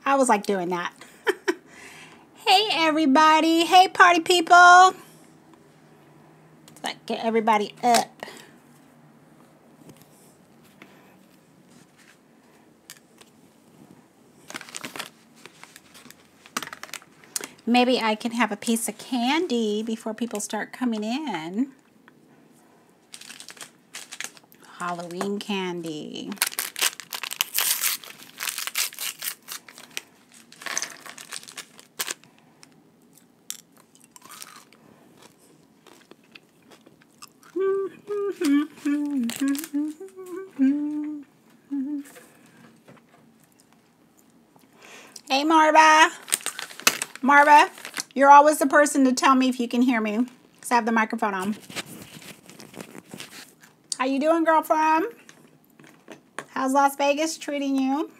I was like doing that. Hey everybody. Hey party people. Let's get everybody up. Maybe I can have a piece of candy before people start coming in. Halloween candy. Hey Marva. Marva, you're always the person to tell me if you can hear me, because I have the microphone on. How you doing, girlfriend? How's Las Vegas treating you?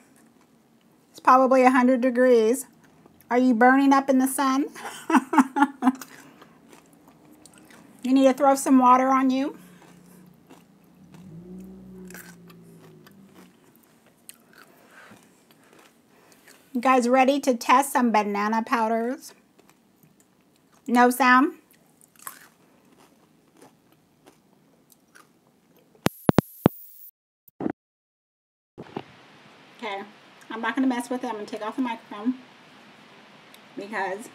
It's probably 100 degrees. Are you burning up in the sun? You need to throw some water on you. You guys ready to test some banana powders? No sound? Okay, I'm not going to mess with it. I'm going to take off the microphone because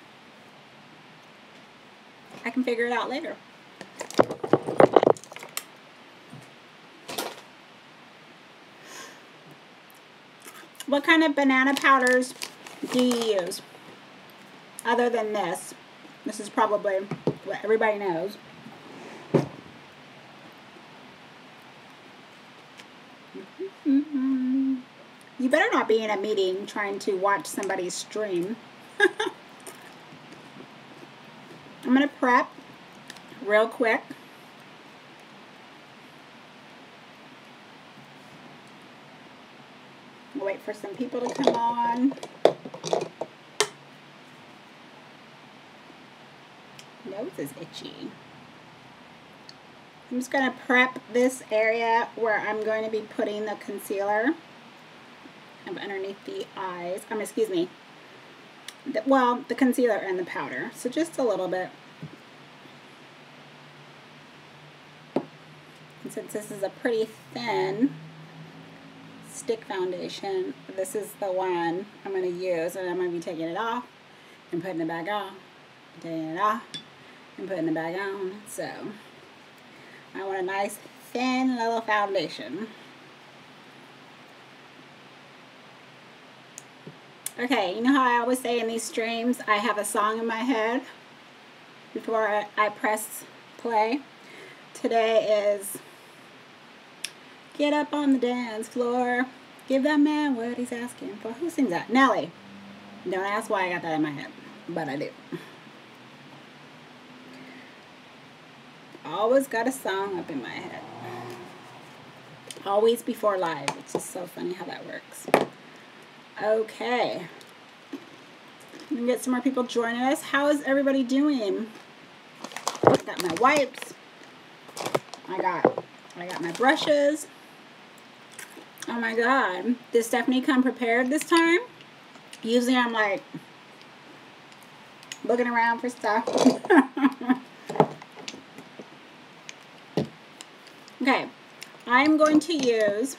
I can figure it out later. What kind of banana powders do you use other than this? This is probably what everybody knows. You better not be in a meeting trying to watch somebody's stream. I'm going to prep real quick. We'll wait for some people to come on. Nose is itchy. I'm just going to prep this area where I'm going to be putting the concealer underneath the eyes. Excuse me. The concealer and the powder. So just a little bit. And since this is a pretty thin stick foundation, this is the one I'm going to use, and I'm going to be taking it off and putting it back on, taking it off and putting it back on. So I want a nice thin little foundation. Okay, you know how I always say in these streams I have a song in my head before I press play? Today is get up on the dance floor, give that man what he's asking for. Who sings that? Nelly. Don't ask why I got that in my head, but I do. Always got a song up in my head. Always before live. It's just so funny how that works. Okay. I'm gonna get some more people joining us. How is everybody doing? I got my wipes. I got my brushes. Oh my god. Did Stephanie come prepared this time? Usually I'm like looking around for stuff. Okay. I'm going to use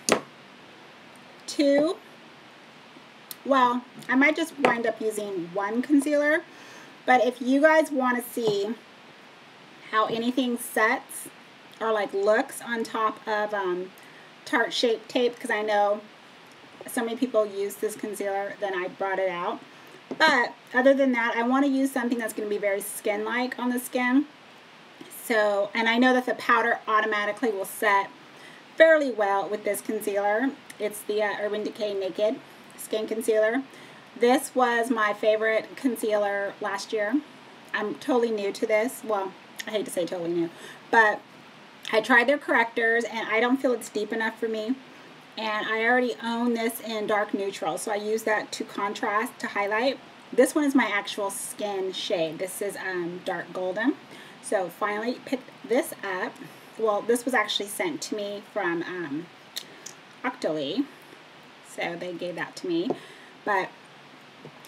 two. Well, I might just wind up using one concealer, but if you guys want to see how anything sets or like looks on top of Tarte Shape Tape, because I know so many people use this concealer, then I brought it out. But other than that, I want to use something that's going to be very skin-like on the skin. So, and I know that the powder automatically will set fairly well with this concealer. It's the Urban Decay Naked Skin Concealer. This was my favorite concealer last year. I'm totally new to this. Well, I hate to say totally new, but I tried their correctors and I don't feel it's deep enough for me. And I already own this in dark neutral, so I use that to contrast, to highlight. This one is my actual skin shade. This is dark golden. So finally picked this up. Well, this was actually sent to me from Octoly. So they gave that to me. But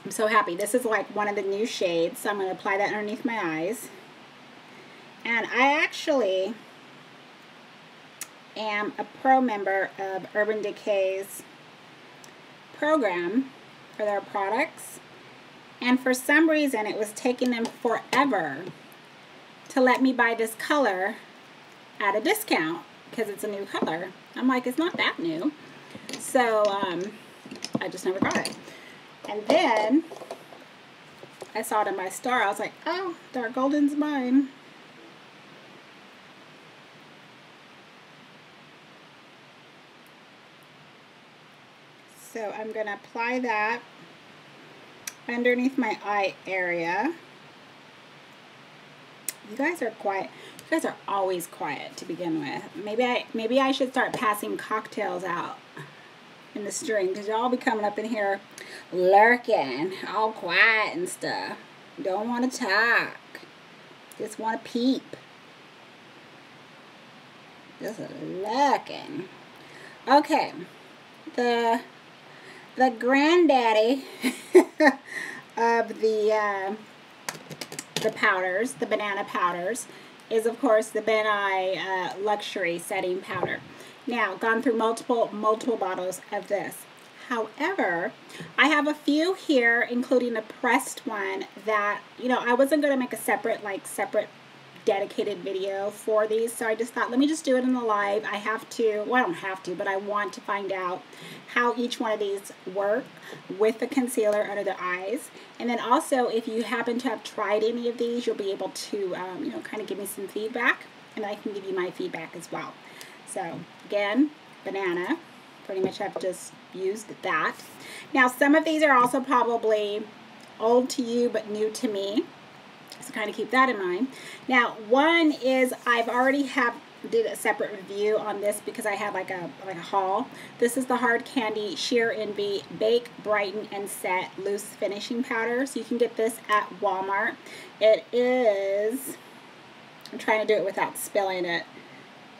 I'm so happy. This is like one of the new shades, so I'm going to apply that underneath my eyes. And I actually am a pro member of Urban Decay's program for their products. And for some reason, it was taking them forever to let me buy this color at a discount because it's a new color. I'm like, it's not that new. So I just never got it. And then I saw it in my store. I was like, oh, dark golden's mine. So I'm going to apply that underneath my eye area. You guys are quiet. You guys are always quiet to begin with. Maybe I should start passing cocktails out in the string, because y'all be coming up in here lurking, all quiet and stuff. Don't want to talk. Just want to peep. Just lurking. Okay. The granddaddy of the powders, the banana powders, is of course the Ben Nye Luxury Setting Powder. Now, gone through multiple bottles of this. However, I have a few here, including a pressed one that, you know, I wasn't going to make a separate dedicated video for these, so I just thought, let me just do it in the live. I have to, well, I don't have to, but I want to find out how each one of these work with the concealer under the eyes. And then also, if you happen to have tried any of these, you'll be able to, you know, kind of give me some feedback, and I can give you my feedback as well. So, again, banana. Pretty much I've just used that. Now, some of these are also probably old to you, but new to me. So kind of keep that in mind. Now, one is I've already did a separate review on this because I had like a haul. This is the Hard Candy Sheer Envy Bake, Brighten, and Set Loose Finishing Powder. So you can get this at Walmart. It is, I'm trying to do it without spilling it.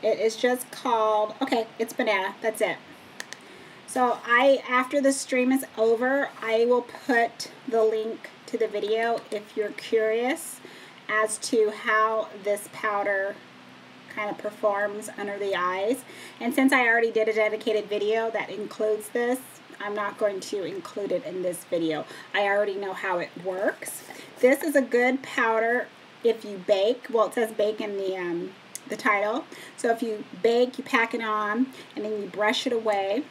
It is just called, okay, it's banana. That's it. So after the stream is over, I will put the link to the video if you're curious as to how this powder kind of performs under the eyes. And since I already did a dedicated video that includes this, I'm not going to include it in this video. I already know how it works. This is a good powder if you bake. Well, it says bake in the title. So if you bake, you pack it on, and then you brush it away.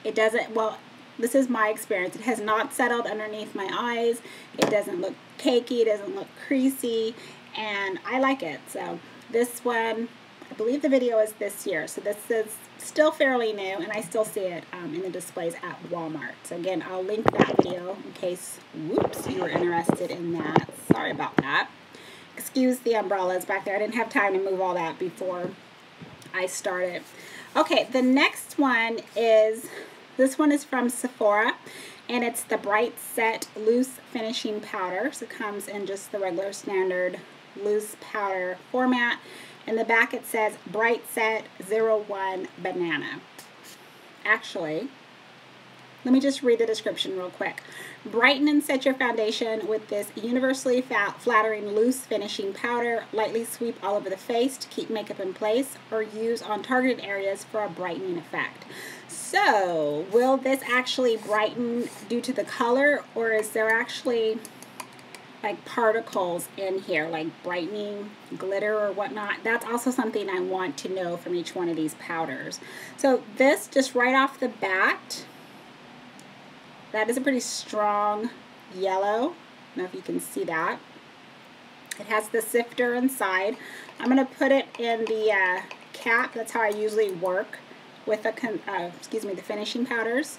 It doesn't, well, this is my experience. It has not settled underneath my eyes. It doesn't look cakey. It doesn't look creasy. And I like it. So this one, I believe the video is this year. So this is still fairly new. And I still see it in the displays at Walmart. So again, I'll link that video in case, whoops, you were interested in that. Sorry about that. Excuse the umbrellas back there. I didn't have time to move all that before I started. Okay, the next one is, this one is from Sephora, and it's the Bright Set Loose Finishing Powder. So it comes in just the regular standard loose powder format. In the back it says Bright Set 01 Banana. Actually, let me just read the description real quick. Brighten and set your foundation with this universally flattering loose finishing powder. Lightly sweep all over the face to keep makeup in place, or use on targeted areas for a brightening effect. So, will this actually brighten due to the color, or is there actually like particles in here, like brightening glitter or whatnot? That's also something I want to know from each one of these powders. So this, just right off the bat, that is a pretty strong yellow. I don't know if you can see that. It has the sifter inside. I'm going to put it in the cap. That's how I usually work with the the finishing powders.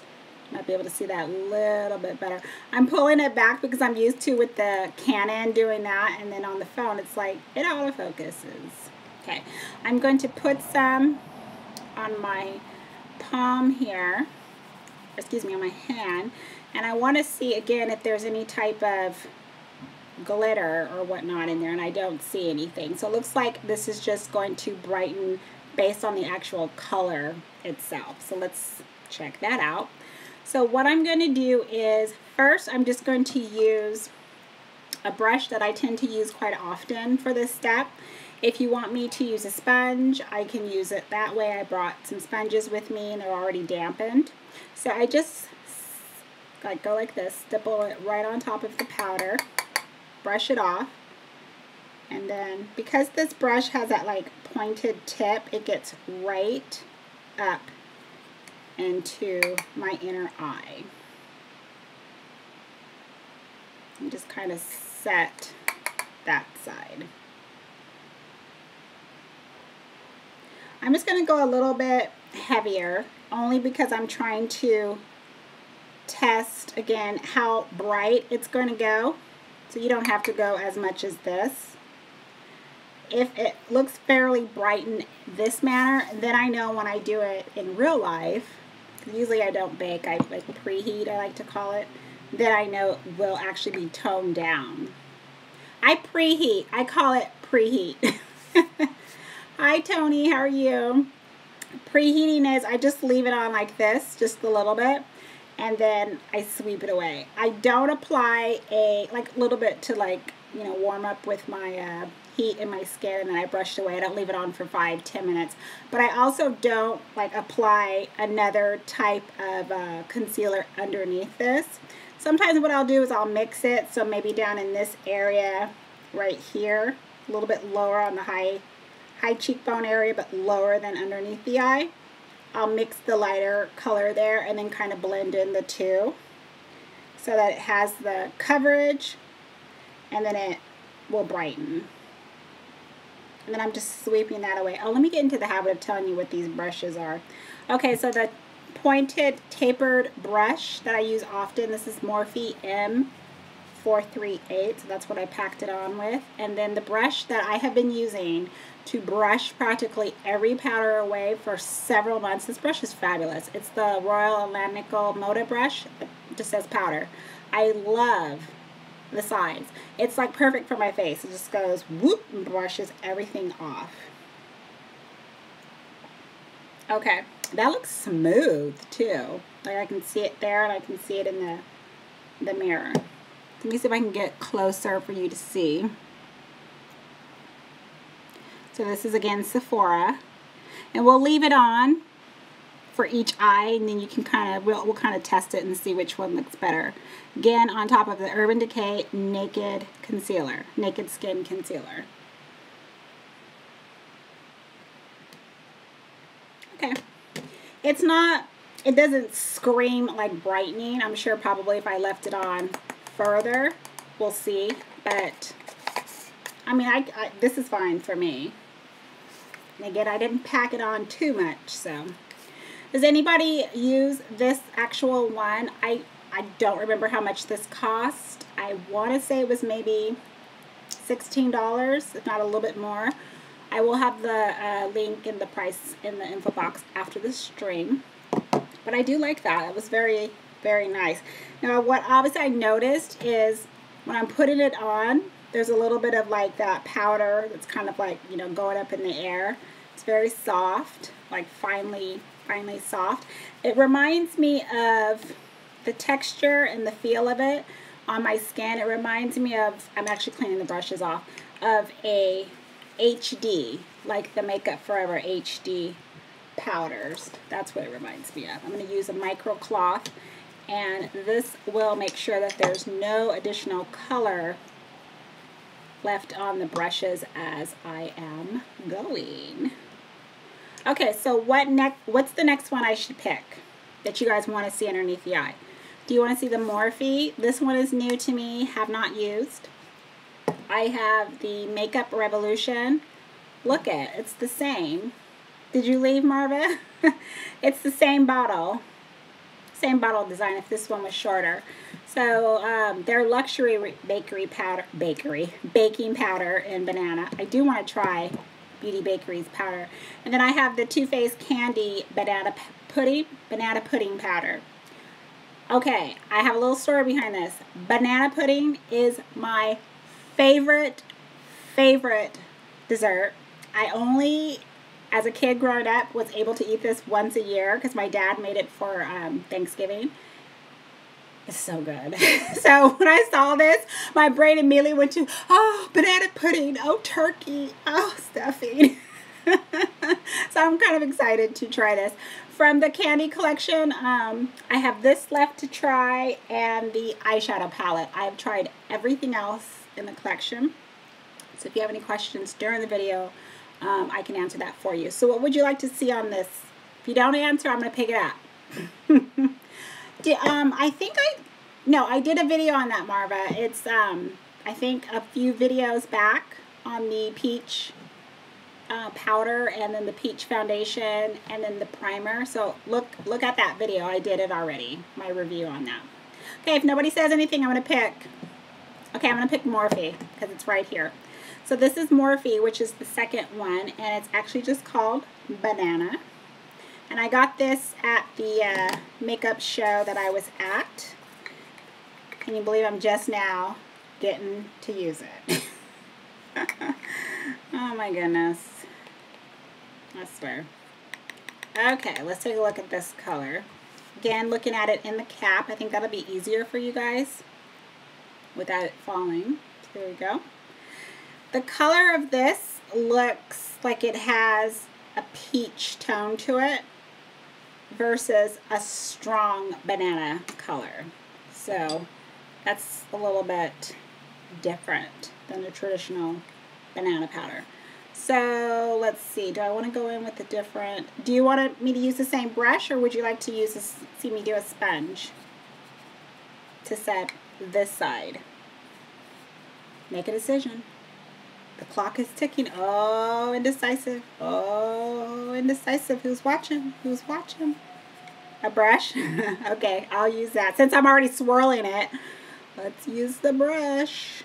Might be able to see that a little bit better. I'm pulling it back because I'm used to with the Canon doing that, and then on the phone it's like it autofocuses. Okay, I'm going to put some on my palm here. Excuse me, on my hand, and I want to see again if there's any type of glitter or whatnot in there, and I don't see anything. So it looks like this is just going to brighten based on the actual color itself. So let's check that out. So what I'm going to do is, first I'm just going to use a brush that I tend to use quite often for this step. If you want me to use a sponge, I can use it that way. I brought some sponges with me and they're already dampened. So I just go like this, stipple it right on top of the powder, brush it off, and then because this brush has that like pointed tip, it gets right up into my inner eye. And just kind of set that side. I'm just going to go a little bit heavier, only because I'm trying to test again how bright it's going to go. So you don't have to go as much as this. If it looks fairly bright in this manner, then I know when I do it in real life, usually I don't bake, I like preheat, I like to call it, then I know it will actually be toned down. I preheat, I call it preheat. Hi Tony, how are you? Preheating is I just leave it on like this, just a little bit, and then I sweep it away. I don't apply a little bit to warm up with my heat in my skin, and then I brush it away. I don't leave it on for 5-10 minutes. But I also don't apply another type of concealer underneath this. Sometimes what I'll do is I'll mix it, so maybe down in this area right here, a little bit lower on the high cheekbone area, but lower than underneath the eye. I'll mix the lighter color there and then kind of blend in the two so that it has the coverage and then it will brighten. And then I'm just sweeping that away. Oh, let me get into the habit of telling you what these brushes are. Okay, so the pointed tapered brush that I use often, this is Morphe M438, so that's what I packed it on with. And then the brush that I have been using to brush practically every powder away for several months. This brush is fabulous. It's the Royal Atlantical Moda brush. It just says powder. I love the sides. It's like perfect for my face. It just goes whoop and brushes everything off. Okay, that looks smooth too. Like I can see it there and I can see it in the mirror. Let me see if I can get closer for you to see. So this is again Sephora, and we'll leave it on for each eye, and then you can we'll kind of test it and see which one looks better. Again, on top of the Urban Decay Naked Concealer, Naked Skin Concealer. Okay, it doesn't scream like brightening. I'm sure probably if I left it on further, we'll see. But I mean, this is fine for me. And again, I didn't pack it on too much, so. Does anybody use this actual one? I don't remember how much this cost. I want to say it was maybe $16, if not a little bit more. I will have the link and the price in the info box after the stream. But I do like that. It was very, very nice. Now, what obviously I noticed is when I'm putting it on, there's a little bit of like that powder that's kind of like, you know, going up in the air. It's very soft, like finely soft. It reminds me of the texture and the feel of it on my skin. It reminds me of, I'm actually cleaning the brushes off, of a HD, like the Makeup Forever HD powders. That's what it reminds me of. I'm going to use a micro cloth, and this will make sure that there's no additional color left on the brushes as I am going. Okay, so what's the next one I should pick that you guys want to see underneath the eye? Do you want to see the Morphe? This one is new to me, have not used. I have the Makeup Revolution. Look it's the same. Did you leave, Marva? It's the same bottle design if this one was shorter. So their luxury baking powder in banana. I do want to try Beauty Bakery's powder. And then I have the Too Faced Kandee banana pudding powder. Okay, I have a little story behind this. Banana pudding is my favorite dessert. I only, as a kid growing up, was able to eat this once a year because my dad made it for Thanksgiving. It's so good. So when I saw this, my brain immediately went to, oh, banana pudding, oh, turkey, oh, stuffing. So I'm kind of excited to try this. From the Kandee collection, I have this left to try and the eyeshadow palette. I've tried everything else in the collection. So if you have any questions during the video, I can answer that for you. So what would you like to see on this? If you don't answer, I'm going to pick it up. I did a video on that, Marva. It's, I think, a few videos back on the peach powder, and then the peach foundation, and then the primer. So look at that video. I did it already, my review on that. Okay, if nobody says anything, I'm going to pick. Okay, I'm going to pick Morphe because it's right here. So this is Morphe, which is the second one, and it's actually just called Banana. And I got this at the makeup show that I was at. Can you believe I'm just now getting to use it? Oh my goodness. I swear. Okay, let's take a look at this color. Again, looking at it in the cap, I think that'll be easier for you guys without it falling. So there we go. The color of this looks like it has a peach tone to it versus a strong banana color. So that's a little bit different than a traditional banana powder. So let's see, do I want to go in with a different, do you want me to use the same brush, or would you like to use this, see me do a sponge to set this side? Make a decision. The clock is ticking. Oh, indecisive. Oh, indecisive. Who's watching? Who's watching? A brush? Okay, I'll use that. Since I'm already swirling it, let's use the brush.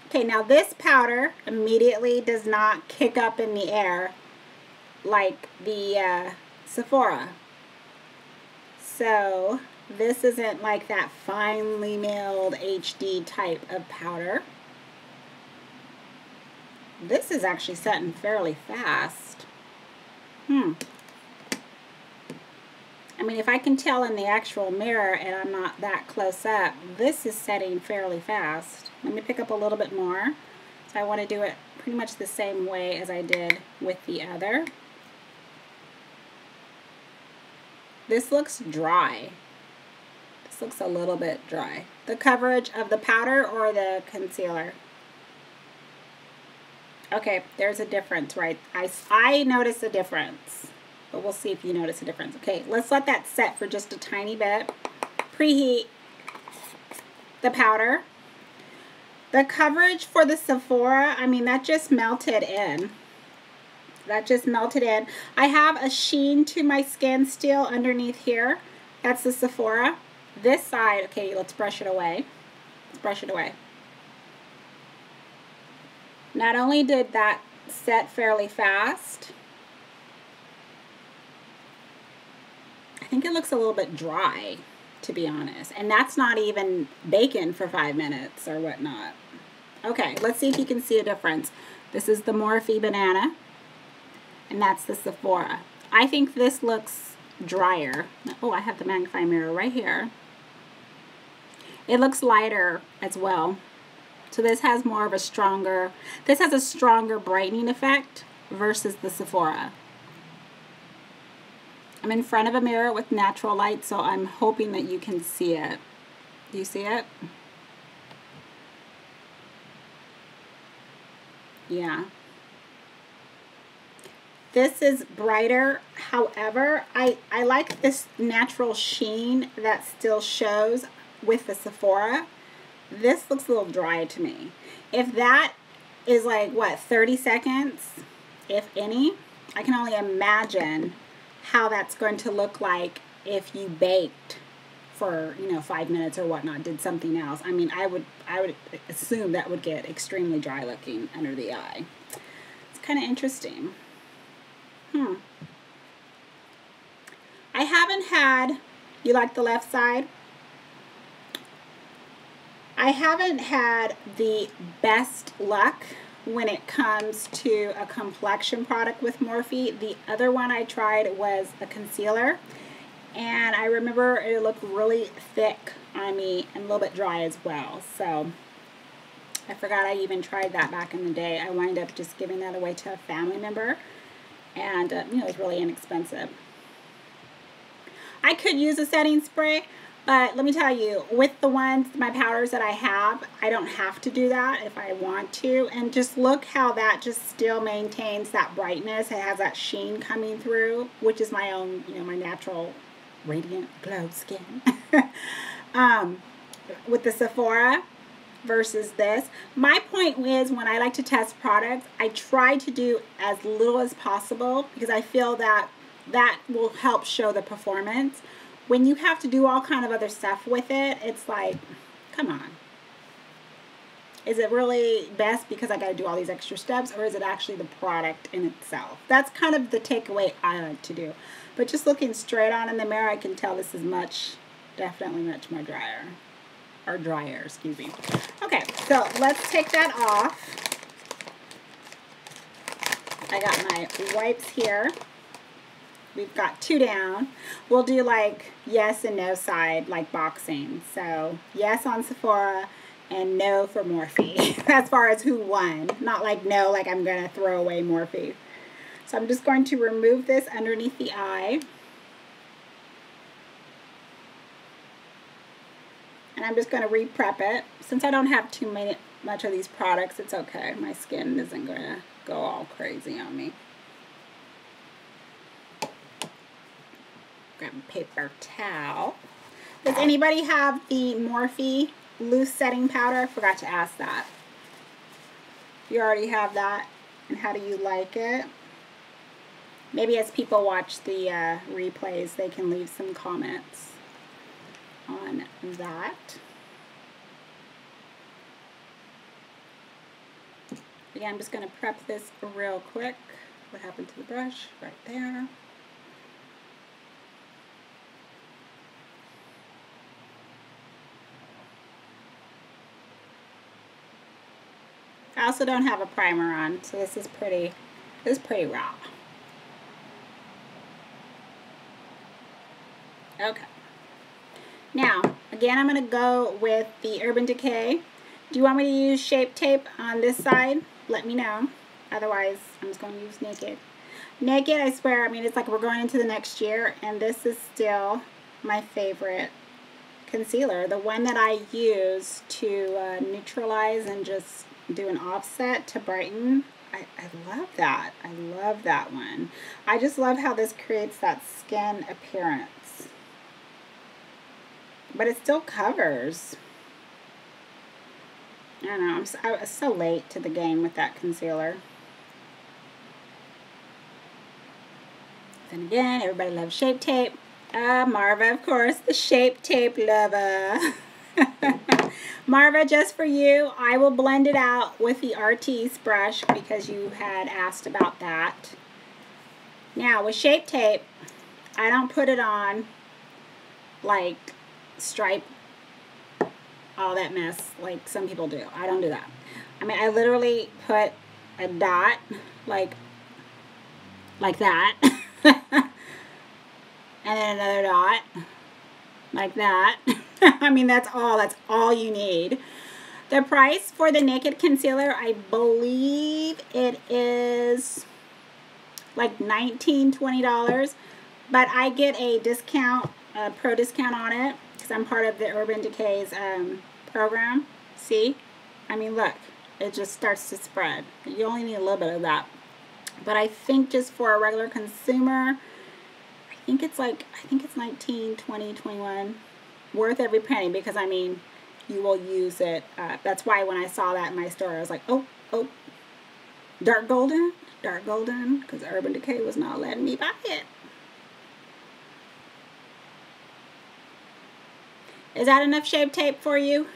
Okay, now this powder immediately does not kick up in the air like the Sephora. So this isn't like that finely milled HD type of powder. This is actually setting fairly fast. I mean, if I can tell in the actual mirror and I'm not that close up, this is setting fairly fast. Let me pick up a little bit more. So I want to do it pretty much the same way as I did with the other. This looks dry. This looks a little bit dry. The coverage of the powder or the concealer? Okay, there's a difference, right? I notice a difference, but we'll see if you notice a difference. Okay, let's let that set for just a tiny bit. Preheat the powder. The coverage for the Sephora, I mean, that just melted in. That just melted in. I have a sheen to my skin still underneath here. That's the Sephora. This side, okay, let's brush it away. Let's brush it away. Not only did that set fairly fast, I think it looks a little bit dry, to be honest. And that's not even baking for 5 minutes or whatnot. Okay, let's see if you can see a difference. This is the Morphe Banana, and that's the Sephora. I think this looks drier. Oh, I have the magnifying mirror right here. It looks lighter as well. So this has more of a stronger, this has a stronger brightening effect versus the Sephora. I'm in front of a mirror with natural light, so I'm hoping that you can see it. Do you see it? Yeah. This is brighter. However, I like this natural sheen that still shows with the Sephora. This looks a little dry to me. If that is like, what, 30 seconds, if any, I can only imagine how that's going to look like if you baked for, 5 minutes or whatnot, did something else. I mean, I would assume that would get extremely dry looking under the eye. It's kind of interesting. I haven't had, you like the left side? I haven't had the best luck when it comes to a complexion product with Morphe. The other one I tried was a concealer, and I remember it looked really thick on me and a little bit dry as well. So I forgot I even tried that back in the day. I wound up just giving that away to a family member, and you know, it was really inexpensive. I could use a setting spray, but let me tell you, with the ones, my powders that I have, I don't have to do that if I want to. And just look how that just still maintains that brightness. It has that sheen coming through, which is my own, you know, my natural radiant glow skin. With the Sephora versus this. My point is, when I like to test products, I try to do as little as possible because I feel that that will help show the performance. When you have to do all kind of other stuff with it, it's like, come on. Is it really best because I got to do all these extra steps, or is it actually the product in itself? That's kind of the takeaway I like to do. But just looking straight on in the mirror, I can tell this is definitely much more drier. Or drier, excuse me. Okay, so let's take that off. I got my wipes here. We've got 2 down. We'll do like yes and no side, like boxing. So yes on Sephora and no for Morphe. As far as who won. Not like no, like I'm going to throw away Morphe. So I'm just going to remove this underneath the eye. And I'm just going to re-prep it. Since I don't have too much of these products, it's okay. My skin isn't going to go all crazy on me. Grab a paper towel. Does anybody have the Morphe loose setting powder? I forgot to ask that. You already have that, and how do you like it? Maybe as people watch the replays, they can leave some comments on that. Again, I'm just going to prep this real quick. What happened to the brush? Right there. I also don't have a primer on, so this is pretty raw. Okay. Now, again, I'm going to go with the Urban Decay. Do you want me to use Shape Tape on this side? Let me know. Otherwise, I'm just going to use Naked. Naked, I swear, I mean, it's like we're going into the next year, and this is still my favorite concealer. The one that I use to neutralize and just do an offset to brighten. I love that. I love that one. I just love how this creates that skin appearance. But it still covers. I don't know. I was so late to the game with that concealer. Then again, everybody loves Shape Tape. Marva, of course, the Shape Tape lover. Marva, just for you, I will blend it out with the Artis brush because you had asked about that. Now, with Shape Tape, I don't put it on like stripe, all that mess like some people do. I don't do that. I mean, I literally put a dot like that. And then another dot like that. I mean, that's all you need. The price for the Naked Concealer, I believe it is like $19, $20, but I get a discount, a pro discount on it because I'm part of the Urban Decay's program. See? I mean, look, it just starts to spread. You only need a little bit of that. But I think just for a regular consumer, I think it's 19, 20, 21. Worth every penny because, I mean, you will use it. That's why when I saw that in my store, I was like, oh, dark golden, because Urban Decay was not letting me buy it. Is that enough Shape Tape for you,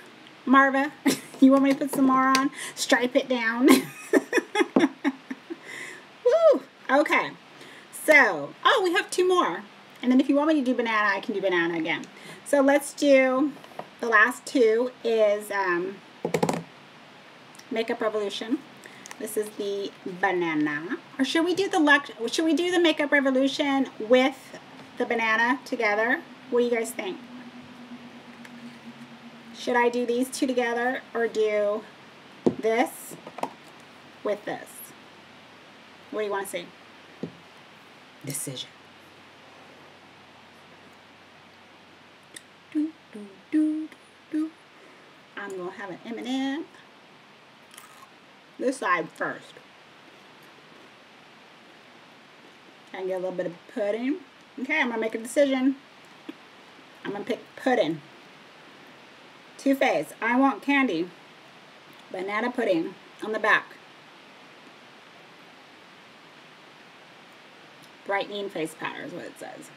Marva? You want me to put some more on? Stripe it down. Woo! Okay. So, oh, we have 2 more. And then if you want me to do banana, I can do banana again. So let's do, the last 2 is Makeup Revolution. This is the banana. Or should we do the Makeup Revolution with the banana together? What do you guys think? Should I do these two together or do this with this? What do you want to see? Decision. Do, do, do, do. I'm going to have an M&M. This side first. And get a little bit of pudding. Okay, I'm going to make a decision. I'm going to pick pudding. Too Faced. I want Kandee. Banana pudding on the back. Brightening face powder is what it says.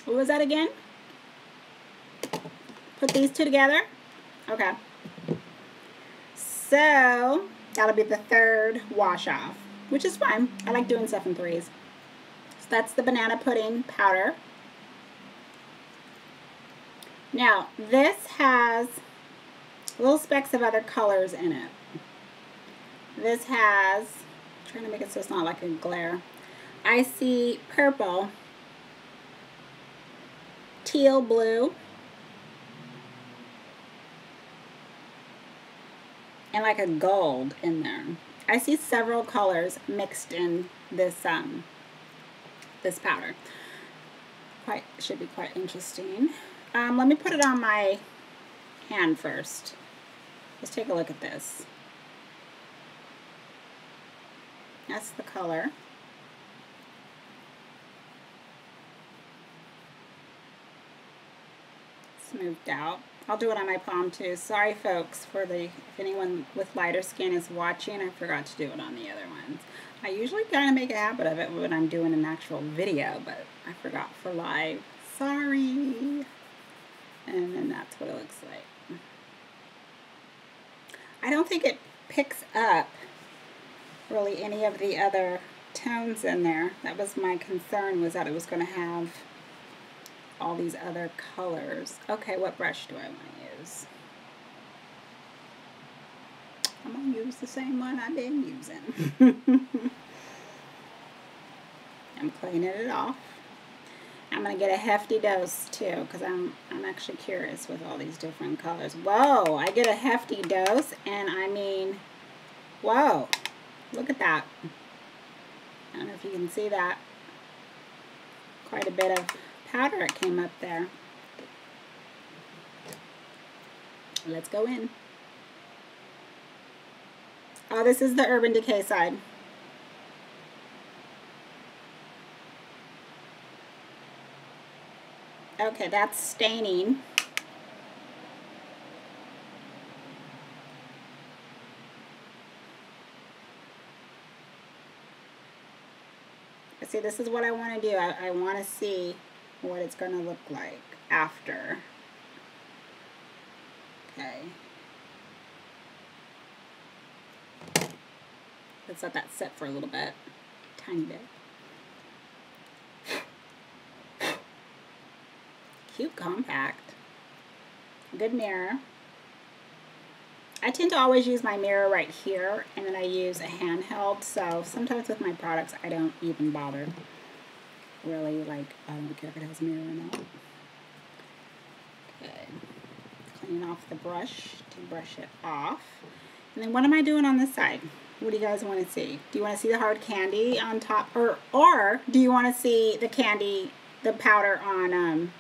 What was that again? Put these two together. Okay. So that'll be the third wash off, which is fine. I like doing stuff in threes. So that's the banana pudding powder. Now this has little specks of other colors in it. This has, I'm trying to make it so it's not like a glare. I see purple, teal blue, and like a gold in there. I see several colors mixed in this this powder. Should be quite interesting. Let me put it on my hand first. Let's take a look at this. That's the color. Smoothed out. I'll do it on my palm too. Sorry folks, for if anyone with lighter skin is watching, I forgot to do it on the other ones. I usually kind of make a habit of it when I'm doing an actual video, but I forgot for live. Sorry. And then that's what it looks like. I don't think it picks up really any of the other tones in there. That was my concern, was that it was going to have all these other colors. Okay, what brush do I want to use? I'm going to use the same one I've been using. I'm cleaning it off. I'm going to get a hefty dose too, because I'm actually curious with all these different colors. Whoa, I get a hefty dose, and I mean, whoa. Look at that. I don't know if you can see that. Quite a bit of powder it came up there. Let's go in. Oh, this is the Urban Decay side. Okay, that's staining. See, this is what I want to do. I want to see what it's going to look like after. Okay. Let's let that sit for a little bit. Tiny bit. Cute compact. Good mirror. I tend to always use my mirror right here, and then I use a handheld, so sometimes with my products I don't even bother. Really, like, I don't care if it has a mirror or not. Okay. Clean off the brush to brush it off. And then what am I doing on this side? What do you guys want to see? Do you want to see the hard candy on top? Or do you want to see the candy, the powder on,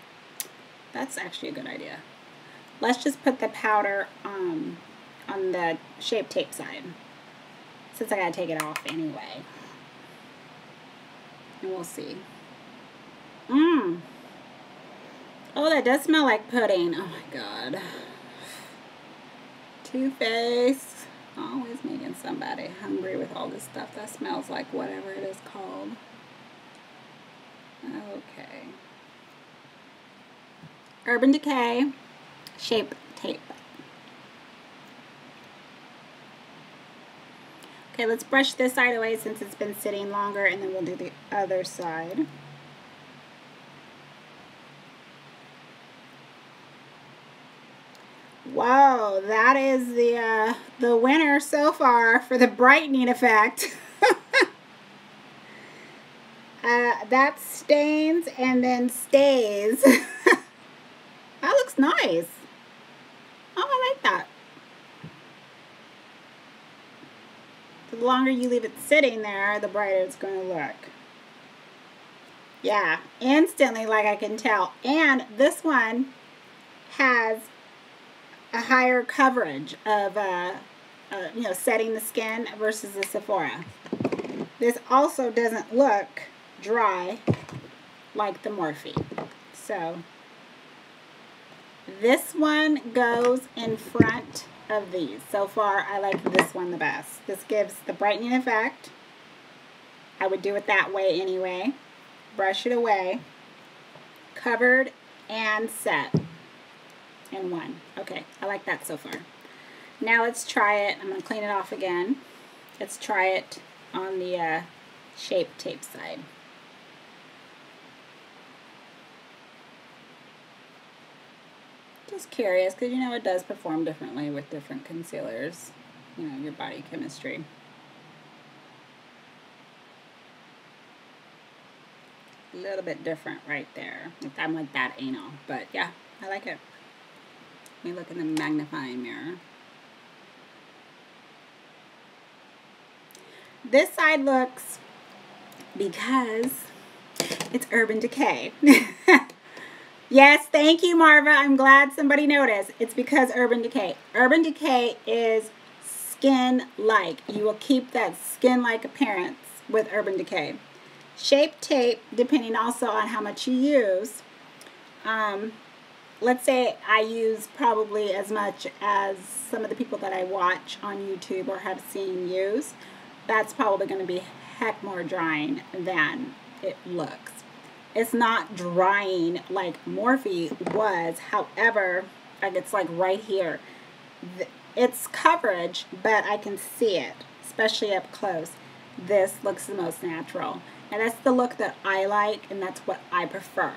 that's actually a good idea. Let's just put the powder on the Shape Tape side, since I gotta take it off anyway. And we'll see. Oh, that does smell like pudding. Oh my god. Too Faced. Always making somebody hungry with all this stuff. That smells like whatever it is called. Okay. Urban Decay Shape Tape. Okay, let's brush this side away since it's been sitting longer, and then we'll do the other side. Whoa, that is the winner so far for the brightening effect. that stains and then stays. That looks nice. Oh, I like that. The longer you leave it sitting there, the brighter it's going to look. Yeah, instantly, like I can tell. And this one has a higher coverage of, you know, setting the skin versus the Sephora. This also doesn't look dry like the Morphe. So this one goes in front of these. So far, I like this one the best. This gives the brightening effect. I would do it that way anyway. Brush it away. Covered and set in one. Okay, I like that so far. Now let's try it. I'm going to clean it off again. Let's try it on the Shape Tape side. Just curious, because you know it does perform differently with different concealers. You know, your body chemistry. A little bit different right there. I'm like that anal, but yeah, I like it. Let me look in the magnifying mirror. This side looks, because it's Urban Decay. Yes, thank you, Marva. I'm glad somebody noticed. It's because Urban Decay. Urban Decay is skin-like. You will keep that skin-like appearance with Urban Decay. Shape Tape, depending also on how much you use. Let's say I use probably as much as some of the people that I watch on YouTube or have seen use. That's probably going to be heck more drying than it looks. It's not drying like Morphe was. However, like it's like right here. It's coverage, but I can see it, especially up close. This looks the most natural. And that's the look that I like, and that's what I prefer.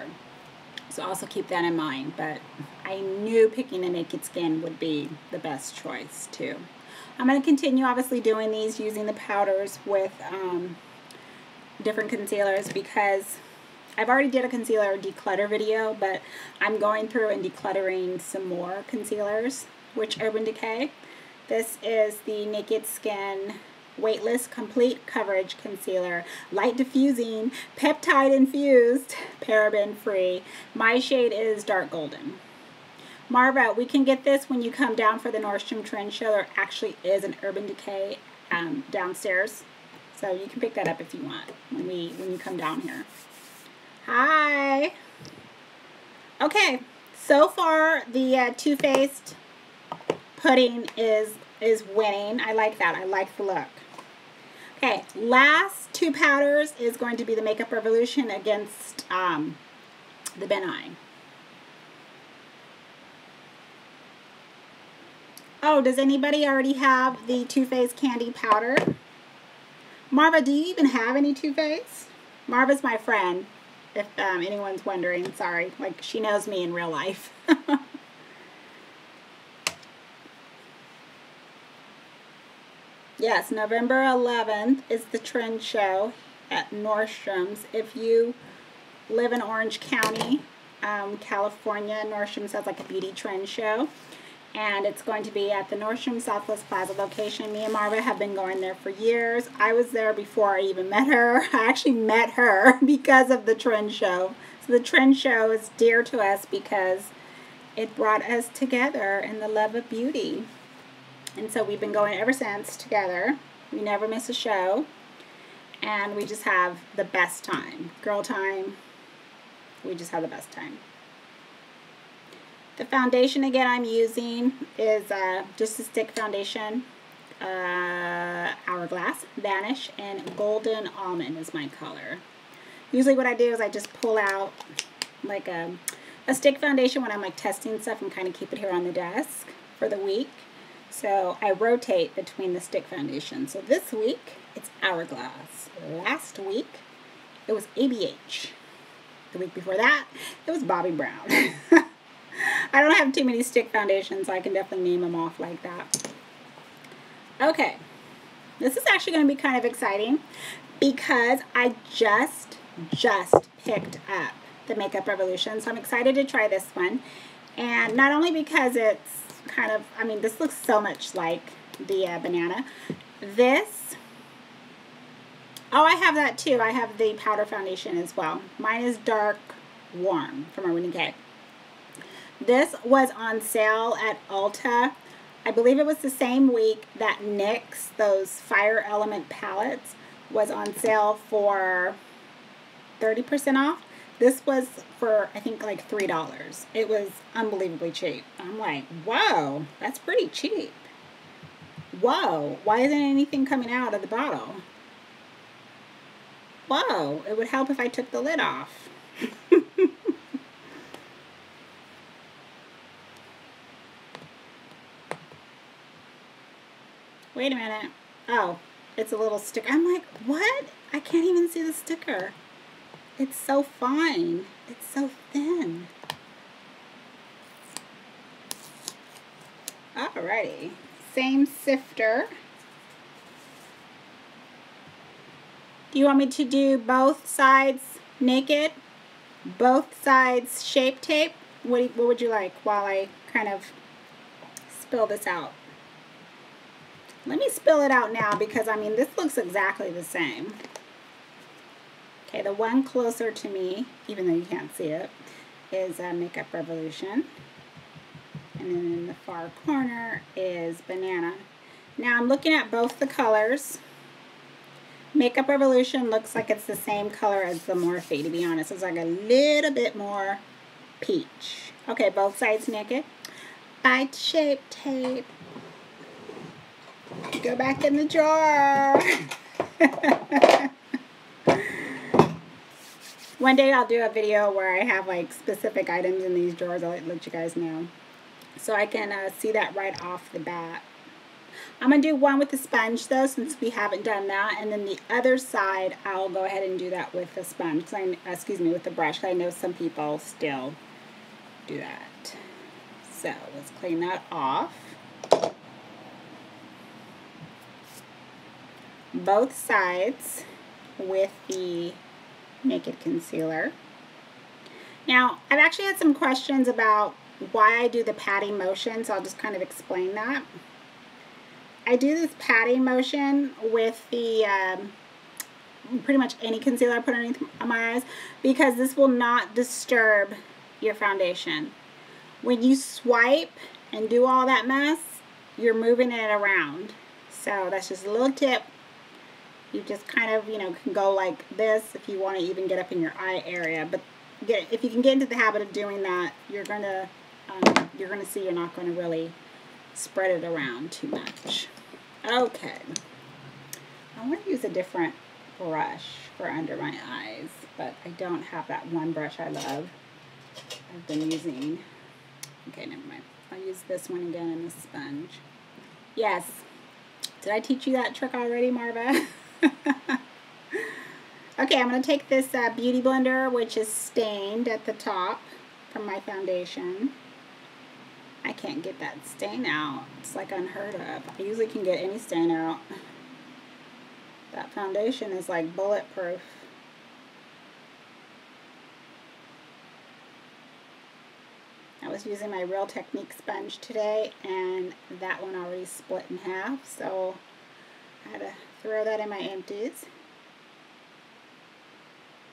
So also keep that in mind. But I knew picking a naked skin would be the best choice too. I'm going to continue obviously doing these using the powders with different concealers, because I've already did a concealer declutter video, but I'm going through and decluttering some more concealers, which Urban Decay. This is the Naked Skin Weightless Complete Coverage Concealer, light diffusing, peptide infused, paraben free. My shade is dark golden. Marva, we can get this when you come down for the Nordstrom Trend Show. There actually is an Urban Decay downstairs, so you can pick that up if you want when you come down here. Hi. Okay, so far the Too Faced pudding is winning. I like that. I like the look. Okay, last two powders is going to be the Makeup Revolution against the Ben Nye. Oh, does anybody already have the Too Faced Candy powder? Marva, do you even have any Too Faced? Marva's my friend, if anyone's wondering. Sorry, like she knows me in real life. Yes, November 11th is the trend show at Nordstrom's. If you live in Orange County, California, Nordstrom's has like a beauty trend show. And it's going to be at the Nordstrom Southwest Plaza location. Me and Marva have been going there for years. I was there before I even met her. I actually met her because of the trend show. So the trend show is dear to us because it brought us together in the love of beauty. And so we've been going ever since together. We never miss a show. And we just have the best time. Girl time. We just have the best time. The foundation, again, I'm using is just a stick foundation. Hourglass, Vanish, and Golden Almond is my color. Usually what I do is I just pull out like a stick foundation when I'm like testing stuff and kind of keep it here on the desk for the week. So I rotate between the stick foundation. So this week, it's Hourglass. Last week, it was ABH. The week before that, it was Bobbi Brown. I don't have too many stick foundations, so I can definitely name them off like that. Okay, this is actually going to be kind of exciting because I just just picked up the Makeup Revolution. So I'm excited to try this one. And not only because it's kind of, I mean, this looks so much like the banana. This, oh, I have that too. I have the powder foundation as well. Mine is Dark Warm from Urban Decay. This was on sale at Ulta. I believe it was the same week that NYX, those Fire Element palettes, was on sale for 30% off. This was for, I think, like $3. It was unbelievably cheap. I'm like, whoa, that's pretty cheap. Whoa, why isn't anything coming out of the bottle? Whoa, it would help if I took the lid off. Wait a minute. Oh, it's a little sticker. I'm like, what? I can't even see the sticker. It's so fine. It's so thin. Alrighty. Same sifter. Do you want me to do both sides naked? Both sides shape tape? What would you like while I kind of spill this out? Let me spill it out now because, I mean, this looks exactly the same. Okay, the one closer to me, even though you can't see it, is Makeup Revolution. And then in the far corner is Banana. Now I'm looking at both the colors. Makeup Revolution looks like it's the same color as the Morphe, to be honest. It's like a little bit more peach. Okay, both sides naked. Bite shape tape. Go back in the jar. One day I'll do a video where I have like specific items in these drawers. I'll let you guys know. So I can see that right off the bat. I'm going to do one with the sponge though, since we haven't done that. And then the other side, I'll go ahead and do that with the sponge. Excuse me, with the brush. I know some people still do that. So let's clean that off. Both sides with the Naked Concealer. Now, I've actually had some questions about why I do the patting motion, so I'll just kind of explain that. I do this patting motion with the pretty much any concealer I put underneath my eyes because this will not disturb your foundation. When you swipe and do all that mess, you're moving it around. So that's just a little tip. You just kind of, you know, can go like this if you want to even get up in your eye area. But if you can get into the habit of doing that, you're gonna see you're not going to really spread it around too much. Okay. I want to use a different brush for under my eyes, but I don't have that one brush I love. I've been using. Okay, never mind. I'll use this one again in the sponge. Yes. Did I teach you that trick already, Marva? Okay, I'm going to take this beauty blender, which is stained at the top from my foundation. I can't get that stain out. It's like unheard of. I usually can get any stain out. That foundation is like bulletproof. I was using my Real Technique sponge today, and that one already split in half, so I had to throw that in my empties.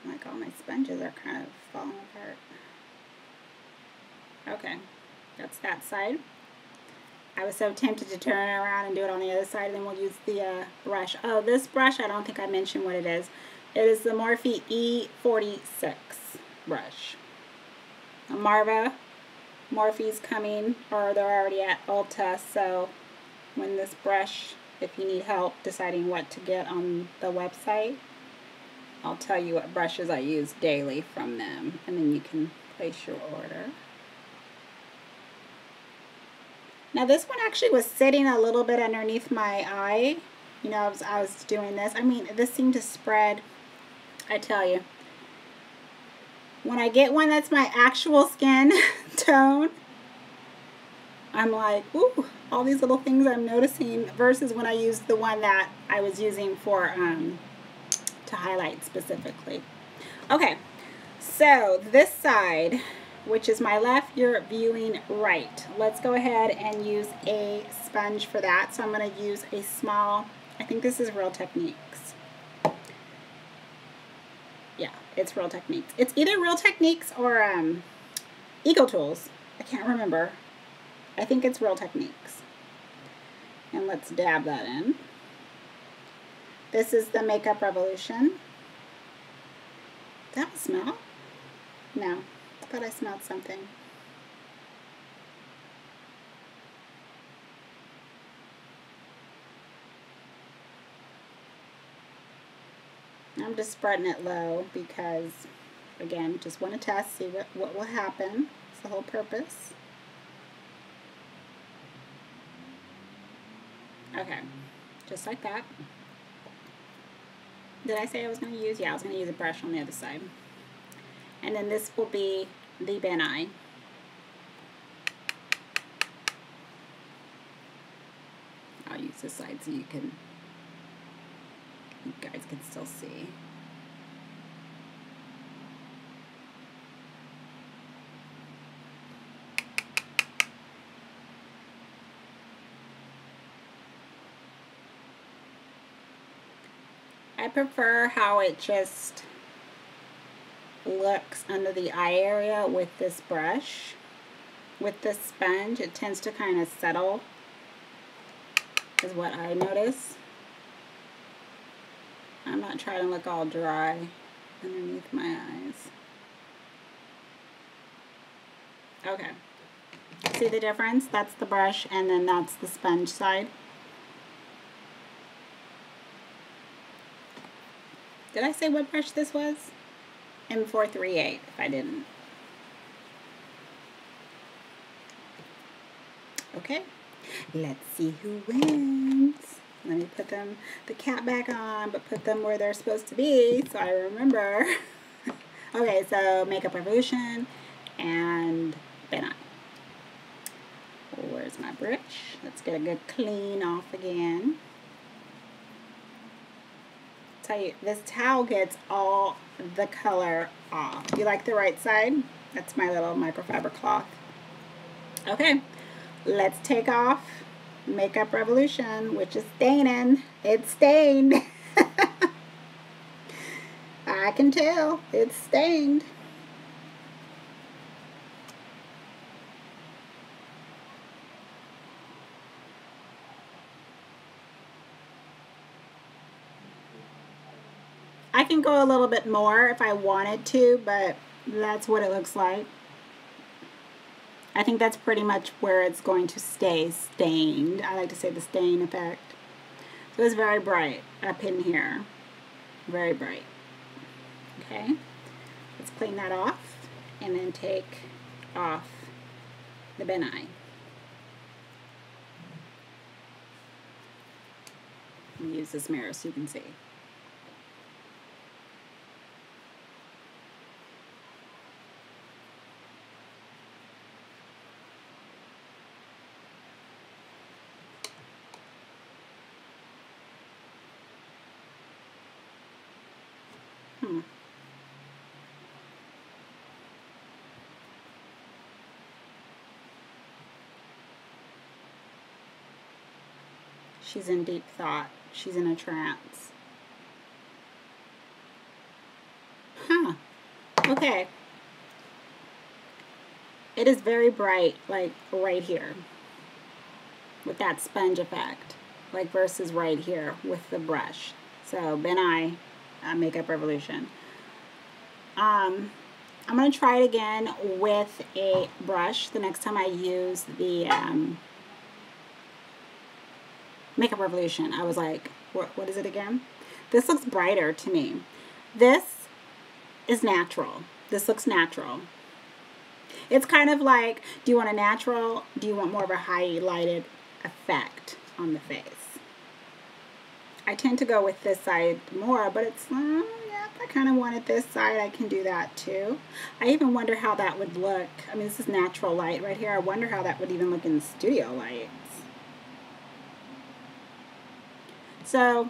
Like all my sponges are kind of falling apart. Okay, that's that side. I was so tempted to turn it around and do it on the other side, and then we'll use the brush. Oh, this brush, I don't think I mentioned what it is. It is the Morphe E46 brush. Morphe's coming, or they're already at Ulta, so when this brush, if you need help deciding what to get on the website, I'll tell you what brushes I use daily from them, and then you can place your order. Now this one actually was sitting a little bit underneath my eye. You know, I was doing this. I mean, this seemed to spread, I tell you. When I get one that's my actual skin tone, I'm like, ooh, all these little things I'm noticing, versus when I used the one that I was using for to highlight specifically. Okay, so this side, which is my left, you're viewing right. Let's go ahead and use a sponge for that. So I'm going to use a small, I think this is Real Techniques. Yeah, it's Real Techniques. It's either Real Techniques or Eco Tools. I can't remember. I think it's Real Techniques. And let's dab that in. This is the Makeup Revolution. Did that smell? No. I thought I smelled something. I'm just spreading it low because, again, just want to test, see what will happen. It's the whole purpose. Okay, just like that. Did I say I was going to use? Yeah, I was going to use a brush on the other side. And then this will be the Ben Eye. I'll use this side so you guys can still see. I prefer how it just looks under the eye area with this brush. With this sponge, it tends to kind of settle, is what I notice. I'm not trying to look all dry underneath my eyes. Okay. See the difference? That's the brush, and then that's the sponge side. Did I say what brush this was? M438, if I didn't. Okay, let's see who wins. Let me put them, the cap back on, but put them where they're supposed to be so I remember. Okay, so Makeup Revolution and Ben Eye. Where's my brush? Let's get a good clean off again. Tell you, this towel gets all the color off. You like the right side? That's my little microfiber cloth. Okay, let's take off Makeup Revolution, which is staining. It's stained. I can tell it's stained. I can go a little bit more if I wanted to, but that's what it looks like. I think that's pretty much where it's going to stay stained. I like to say the stain effect. So it's very bright up in here. Very bright. Okay. Let's clean that off and then take off the Ben Eye. Use this mirror so you can see. She's in deep thought. She's in a trance. Huh. Okay. It is very bright, like right here, with that sponge effect, like versus right here with the brush. So Ben Eye, Makeup Revolution. I'm going to try it again with a brush the next time I use the Makeup Revolution. I was like, what is it again? This looks brighter to me. This is natural. This looks natural. It's kind of like, do you want a natural? Do you want more of a highlighted effect on the face? I tend to go with this side more, but it's, yeah, if I kind of wanted this side, I can do that too. I even wonder how that would look. I mean, this is natural light right here. I wonder how that would even look in studio lights. So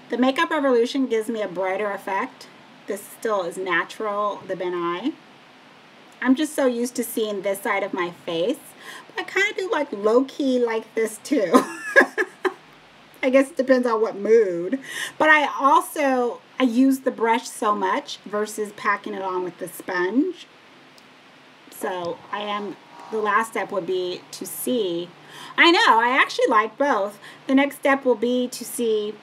the Makeup Revolution gives me a brighter effect, this still is natural, the Ben Eye. I'm just so used to seeing this side of my face. But I kind of do like low-key like this too. I guess it depends on what mood. But I use the brush so much versus packing it on with the sponge. So the last step would be to see. I know, I actually like both. The next step will be to see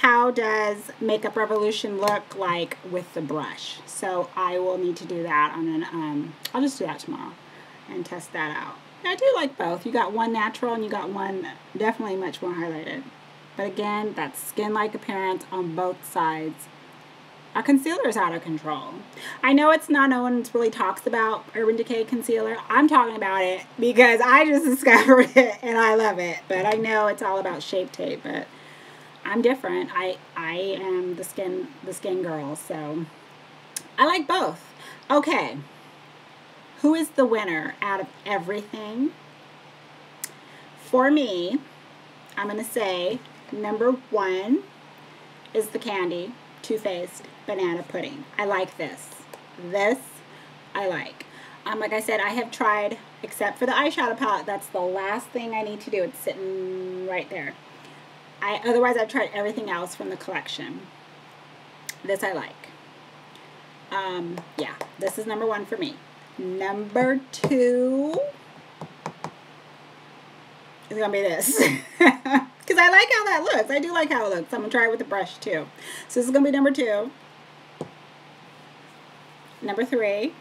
how does Makeup Revolution look like with the brush. So I will need to do that, and then I'll just do that tomorrow and test that out. I do like both. You got one natural and you got one definitely much more highlighted. But again, that's skin-like appearance on both sides. A concealer is out of control. I know no one really talks about Urban Decay concealer. I'm talking about it because I just discovered it and I love it. But I know it's all about Shape Tape, but I'm different. I am the skin girl, so I like both. Okay. Who is the winner out of everything? For me, I'm going to say number 1 is the Kandee Too Faced Banana Pudding. I like this. This I like. Like I said, I have tried, except for the eyeshadow palette. That's the last thing I need to do. It's sitting right there. Otherwise, I've tried everything else from the collection. This I like. Yeah, this is number 1 for me. Number 2 is going to be this. Because I like how that looks. I do like how it looks. I'm going to try it with the brush too. So this is going to be number 2. Number 3.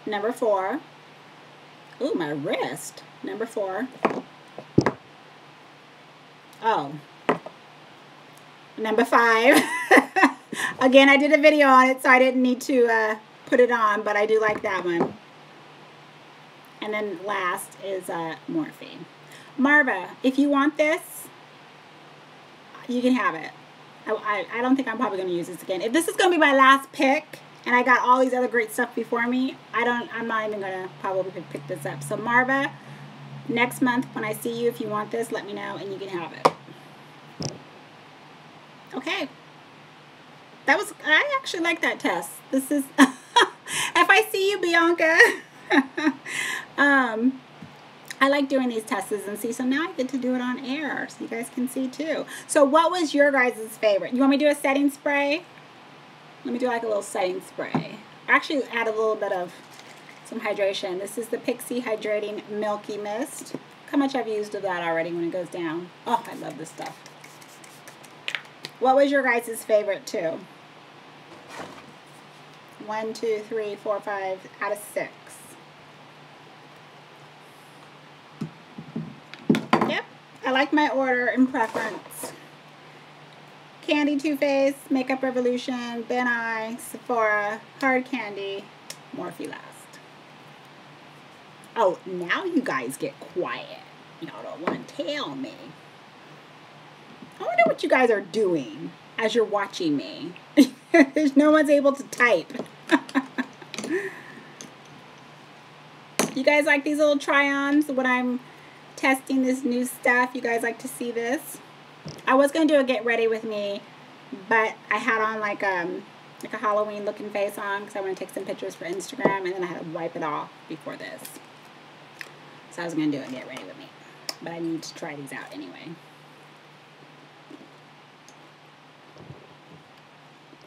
Number 4. Ooh, my wrist. Number 4. Oh. Number 5. Again, I did a video on it, so I didn't need to put it on, but I do like that one. And then last is Morphe. Marva, if you want this, you can have it. I don't think I'm probably going to use this again. If this is going to be my last pick, and I got all these other great stuff before me, I'm not even going to probably pick this up. So Marva, next month when I see you, if you want this, let me know and you can have it. Okay. I actually like that test. This is, if I see you, Bianca. I like doing these tests and see, so now I get to do it on air so you guys can see too. So what was your guys' favorite? You want me to do a setting spray? Let me do like a little setting spray. Actually add a little bit of some hydration. This is the Pixie Hydrating Milky Mist. Look how much I've used of that already when it goes down. Oh, I love this stuff. What was your guys' favorite too? 1, 2, 3, 4, 5 out of 6. Yep, I like my order and preference. Kandee Too Faced, Makeup Revolution, Ben Eye, Sephora, Hard Candy, Morphe last. Oh, now you guys get quiet. Y'all don't want to tell me. I wonder what you guys are doing as you're watching me. No one's able to type. You guys like these little try-ons when I'm testing this new stuff? You guys like to see this? I was going to do a get ready with me, but I had on like a Halloween looking face on because I want to take some pictures for Instagram, and then I had to wipe it off before this. So I was going to do a get ready with me, but I need to try these out anyway.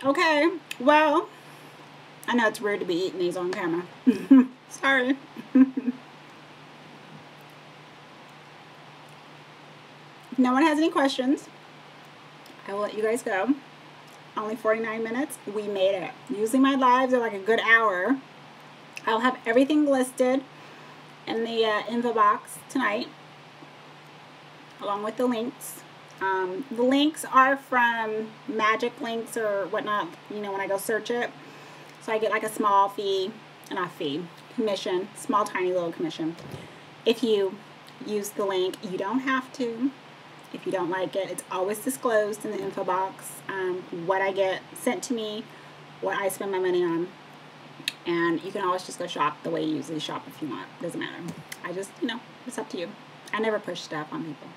Okay, well, I know it's weird to be eating these on camera. Sorry. If no one has any questions, I will let you guys go. Only 49 minutes. We made it. Usually my lives are like a good hour. I'll have everything listed in the info box tonight, along with the links. The links are from Magic Links or whatnot, you know, when I go search it. So I get like a small fee, not fee, commission, small tiny little commission. If you use the link, you don't have to. If you don't like it, it's always disclosed in the info box, what I get sent to me, what I spend my money on. And you can always just go shop the way you usually shop if you want. Doesn't matter. I just, you know, it's up to you. I never push stuff on people.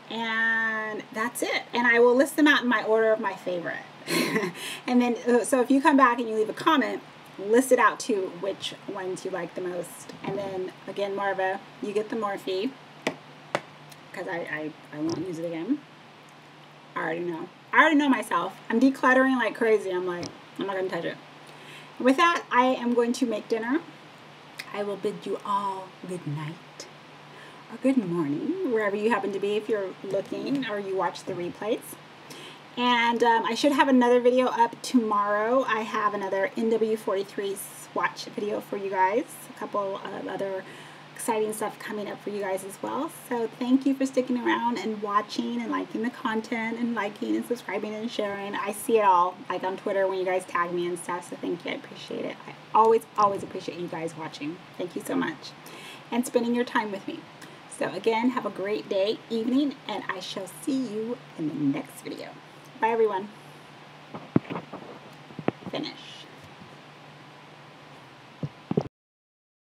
And that's it. And I will list them out in my order of my favorite. And then, so if you come back and you leave a comment, list it out too, which ones you like the most. And then again, Marva, you get the Morphe, because I won't use it again. I already know myself. I'm decluttering like crazy. I'm like, I'm not gonna touch it. With that, I am going to make dinner. I will bid you all good night or good morning, wherever you happen to be, if you're looking or you watch the replays. And I should have another video up tomorrow. I have another NW43 swatch video for you guys. A couple of other exciting stuff coming up for you guys as well. So thank you for sticking around and watching and liking the content and liking and subscribing and sharing. I see it all, like on Twitter when you guys tag me and stuff. So thank you. I appreciate it. I always appreciate you guys watching. Thank you so much. And spending your time with me. So again, have a great day, evening, and I shall see you in the next video. Bye, everyone. Finish.